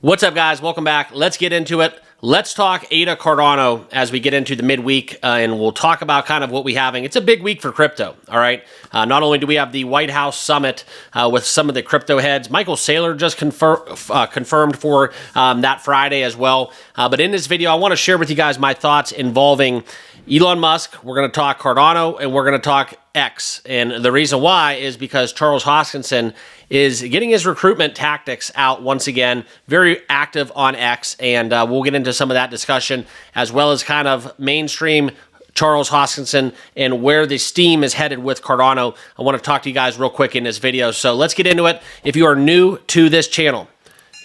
What's up, guys? Welcome back. Let's get into it. Let's talk ADA Cardano as we get into the midweek, and we'll talk about kind of what we're having. It's a big week for crypto, all right? Not only do we have the White House summit with some of the crypto heads, Michael Saylor just confirmed for that Friday as well. But in this video, I want to share with you guys my thoughts involving Elon Musk. We're going to talk Cardano, and we're going to talk X. And the reason why is because Charles Hoskinson is getting his recruitment tactics out once again, very active on X, and we'll get into some of that discussion, as well as kind of mainstream Charles Hoskinson and where the steam is headed with Cardano. I want to talk to you guys real quick in this video, so let's get into it. If you are new to this channel,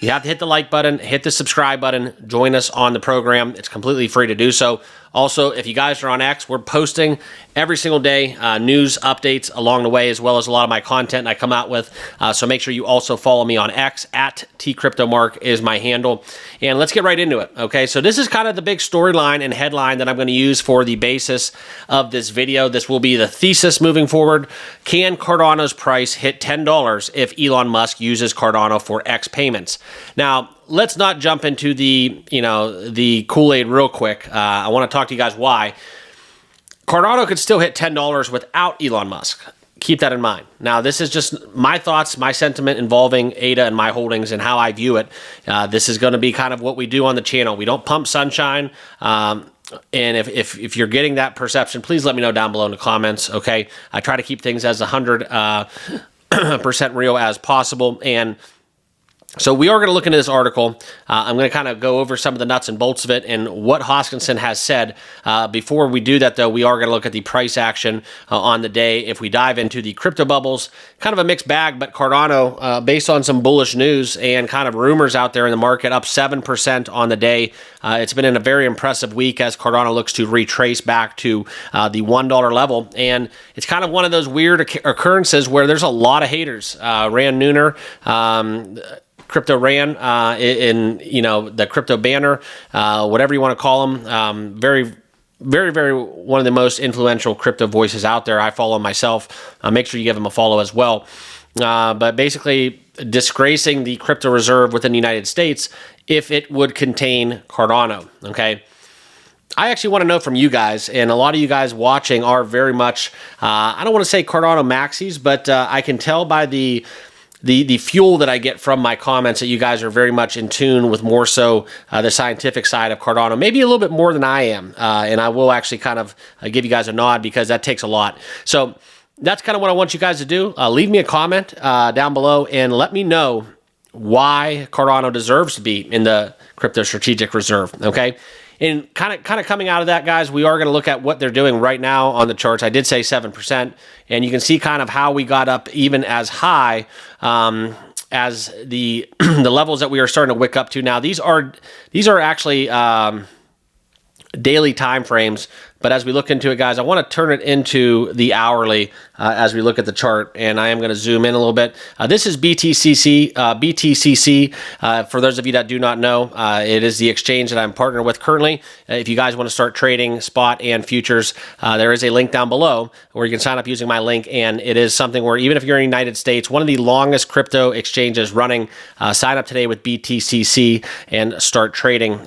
you have to hit the like button, hit the subscribe button, join us on the program. It's completely free to do so. Also, if you guys are on X, we're posting every single day news updates along the way, as well as a lot of my content I come out with. So make sure you also follow me on X. At @TCryptoMark is my handle. And let's get right into it, okay? So this is kind of the big storyline and headline that I'm going to use for the basis of this video. This will be the thesis moving forward. Can Cardano's price hit $10 if Elon Musk uses Cardano for X payments? Now, let's not jump into the Kool-Aid real quick. I want to talk to you guys why. Cardano could still hit $10 without Elon Musk. Keep that in mind. Now, this is just my thoughts, my sentiment involving ADA and my holdings and how I view it. This is going to be kind of what we do on the channel. We don't pump sunshine. And if you're getting that perception, please let me know down below in the comments, okay? I try to keep things as 100% real as possible. And so we are going to look into this article. I'm going to kind of go over some of the nuts and bolts of it and what Hoskinson has said. Before we do that, though, we are going to look at the price action on the day. If we dive into the crypto bubbles, kind of a mixed bag, but Cardano, based on some bullish news and kind of rumors out there in the market, up 7% on the day. It's been in a very impressive week as Cardano looks to retrace back to the $1 level. And it's kind of one of those weird occurrences where there's a lot of haters. Rand Nooner, Crypto Ran in the crypto banner, whatever you want to call them. Very one of the most influential crypto voices out there. I follow myself. Make sure you give him a follow as well. But basically disgracing the crypto reserve within the United States if it would contain Cardano. Okay. I actually want to know from you guys, and a lot of you guys watching are very much, I don't want to say Cardano maxis, but I can tell by the fuel that I get from my comments that you guys are very much in tune with more so the scientific side of Cardano, maybe a little bit more than I am. And I will actually kind of give you guys a nod because that takes a lot. So that's kind of what I want you guys to do. Leave me a comment down below and let me know why Cardano deserves to be in the crypto strategic reserve, okay? And kind of coming out of that, guys, we are going to look at what they're doing right now on the charts. I did say 7%, and you can see kind of how we got up even as high as the the levels that we are starting to wick up to now. These are actually daily time frames. But as we look into it, guys, I want to turn it into the hourly as we look at the chart, and I am going to zoom in a little bit. This is BTCC. For those of you that do not know, it is the exchange that I'm partnered with currently. If you guys want to start trading spot and futures, there is a link down below where you can sign up using my link, and it is something where even if you're in the United States, one of the longest crypto exchanges running, sign up today with BTCC and start trading,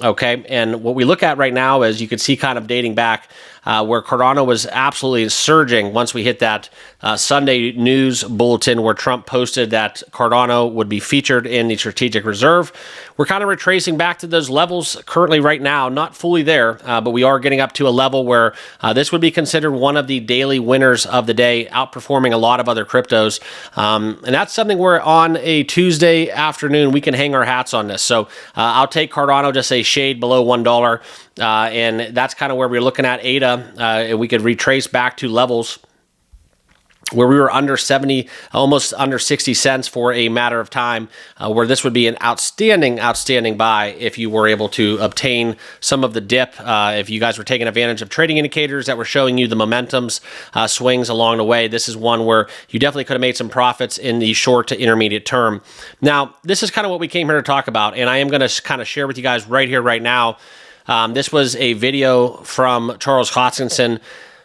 okay? And what we look at right now is you can see kind of dating back where Cardano was absolutely surging once we hit that Sunday news bulletin where Trump posted that Cardano would be featured in the strategic reserve. We're kind of retracing back to those levels currently right now, not fully there, but we are getting up to a level where this would be considered one of the daily winners of the day, outperforming a lot of other cryptos. And that's something where on a Tuesday afternoon, we can hang our hats on this. So I'll take Cardano just a shade below $1. And that's kind of where we're looking at ADA, and we could retrace back to levels where we were under 70, almost under 60 cents for a matter of time, where this would be an outstanding buy if you were able to obtain some of the dip, if you guys were taking advantage of trading indicators that were showing you the momentums, swings along the way. This is one where you definitely could have made some profits in the short to intermediate term. Now, this is kind of what we came here to talk about, and I am going to kind of share with you guys right here, right now. This was a video from Charles Hoskinson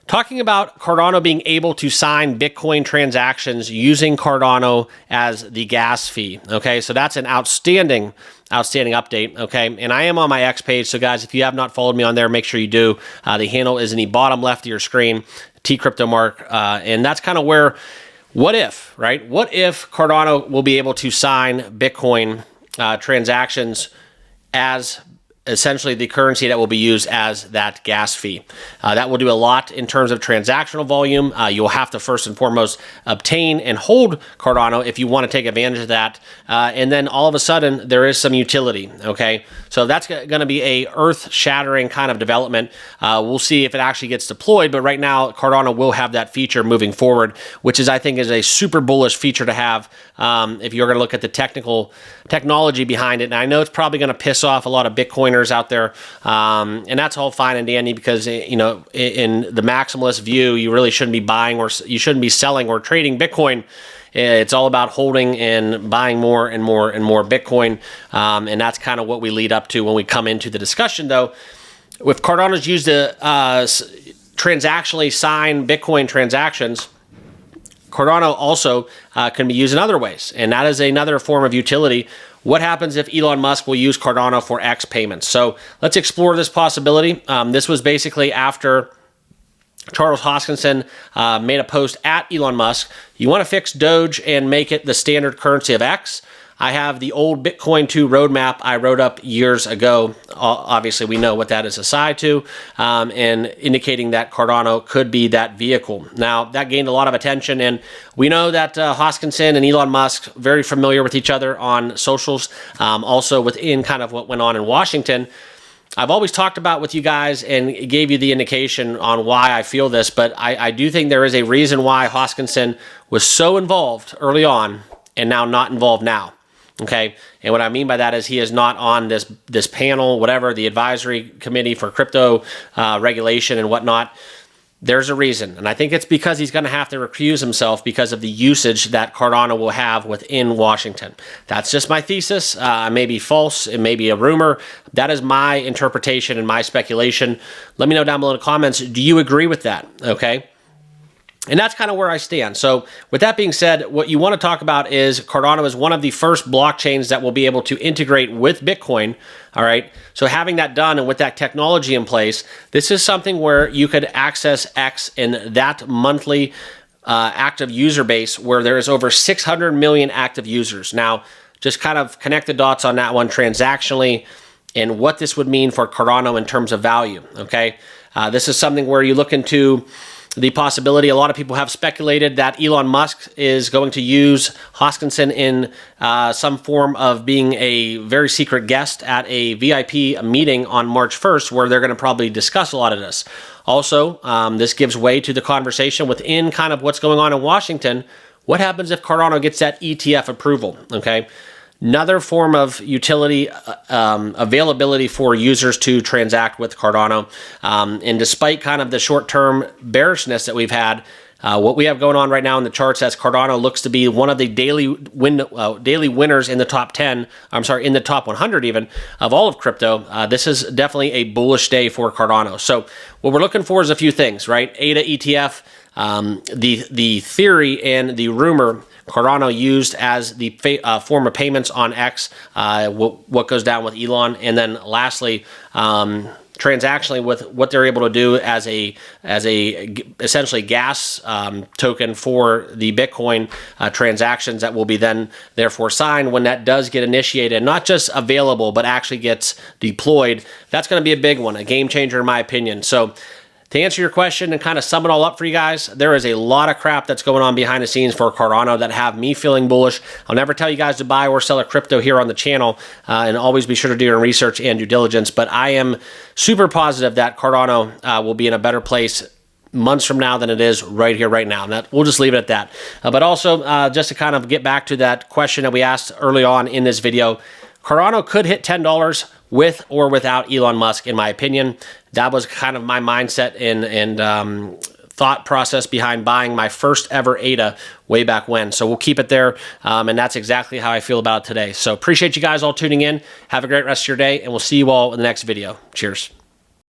Talking about Cardano being able to sign Bitcoin transactions using Cardano as the gas fee. Okay, so that's an outstanding update. Okay, and I am on my X page. So guys, if you have not followed me on there, make sure you do. The handle is in the bottom left of your screen, tcryptomark, and that's kind of where. What if, right? What if Cardano will be able to sign Bitcoin transactions as essentially the currency that will be used as that gas fee? That will do a lot in terms of transactional volume. You'll have to first and foremost obtain and hold Cardano if you want to take advantage of that. And then all of a sudden, there is some utility, okay? So that's going to be a earth-shattering kind of development. We'll see if it actually gets deployed, but right now, Cardano will have that feature moving forward, which I think is a super bullish feature to have if you're going to look at the technology behind it. And I know it's probably going to piss off a lot of Bitcoiners out there, and that's all fine and dandy because, you know, in the maximalist view, you really shouldn't be buying or you shouldn't be selling or trading Bitcoin. It's all about holding and buying more and more and more Bitcoin, and that's kind of what we lead up to when we come into the discussion, though. If Cardano's used to transactionally sign Bitcoin transactions, Cardano also can be used in other ways, and that is another form of utility. What happens if Elon Musk will use Cardano for X payments? So let's explore this possibility. This was basically after Charles Hoskinson made a post at Elon Musk. You want to fix Doge and make it the standard currency of X? I have the old Bitcoin 2 roadmap I wrote up years ago. Obviously, we know what that is assigned to, and indicating that Cardano could be that vehicle. Now, that gained a lot of attention, and we know that Hoskinson and Elon Musk very familiar with each other on socials, also within kind of what went on in Washington. I've always talked about with you guys and gave you the indication on why I feel this, but I do think there is a reason why Hoskinson was so involved early on and now not involved now. Okay, and what I mean by that is he is not on this panel, whatever, the advisory committee for crypto regulation and whatnot. There's a reason, and I think it's because he's going to have to recuse himself because of the usage that Cardano will have within Washington. That's just my thesis. It may be false. It may be a rumor. That is my interpretation and my speculation. Let me know down below in the comments. Do you agree with that? Okay. And that's kind of where I stand. So with that being said, what you want to talk about is Cardano is one of the first blockchains that will be able to integrate with Bitcoin. All right. So having that done and with that technology in place, this is something where you could access X in that monthly active user base where there is over 600 million active users. Now, just kind of connect the dots on that one transactionally and what this would mean for Cardano in terms of value. Okay. This is something where you look into the possibility. A lot of people have speculated that Elon Musk is going to use Hoskinson in some form of being a very secret guest at a VIP meeting on March 1st, where they're going to probably discuss a lot of this. Also, this gives way to the conversation within kind of what's going on in Washington. What happens if Cardano gets that ETF approval? Okay. Another form of utility, availability for users to transact with Cardano. And despite kind of the short-term bearishness that we've had, what we have going on right now in the charts as Cardano looks to be one of the daily winners in the top 10, in the top 100 even, of all of crypto. This is definitely a bullish day for Cardano. So what we're looking for is a few things, right? ADA ETF, the theory and the rumor Cardano used as the form of payments on X, what goes down with Elon, and then lastly, transactionally with what they're able to do as a essentially gas token for the Bitcoin transactions that will be then therefore signed when that does get initiated, not just available but actually gets deployed. That's going to be a big one, a game changer in my opinion. So to answer your question and kind of sum it all up for you guys, there is a lot of crap that's going on behind the scenes for Cardano that have me feeling bullish. I'll never tell you guys to buy or sell a crypto here on the channel, and always be sure to do your research and due diligence. But I am super positive that Cardano will be in a better place months from now than it is right here, right now. And that, we'll just leave it at that. But also, just to kind of get back to that question that we asked early on in this video, Cardano could hit $10 with or without Elon Musk, in my opinion. That was kind of my mindset and thought process behind buying my first ever ADA way back when. So we'll keep it there, and that's exactly how I feel about it today. So appreciate you guys all tuning in. Have a great rest of your day, and we'll see you all in the next video. Cheers.